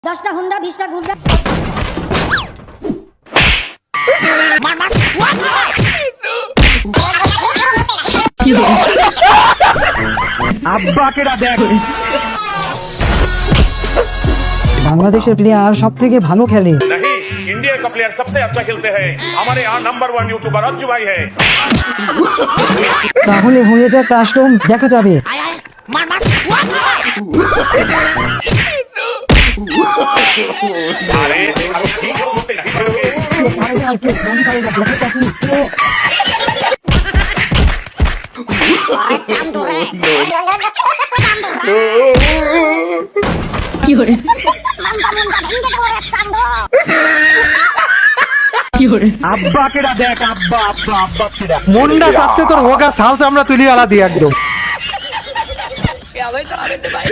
10টা হুন্ডা 20টা গুন্ডা আব্বাকে দেখ। বাংলাদেশের প্লেয়ার সব থেকে ভালো খেলে। नहीं, इंडिया का प्लेयर सबसे अच्छा खेलते हैं। हमारे यहाँ नंबर 1 यूट्यूबर अज्जू भाई है। তাহলে হয়ে যাক কাস্টম, দেখা যাবে। अरे ठीक है, बोलते नहीं। আব্বাকে দেখ, আব্বাকে দেখ। মুন্ডা চাচ্ছে তোর হোগা সাল চামড়া তুলি আলা দিয়ে একদম। क्या भाई करा रहे थे भाई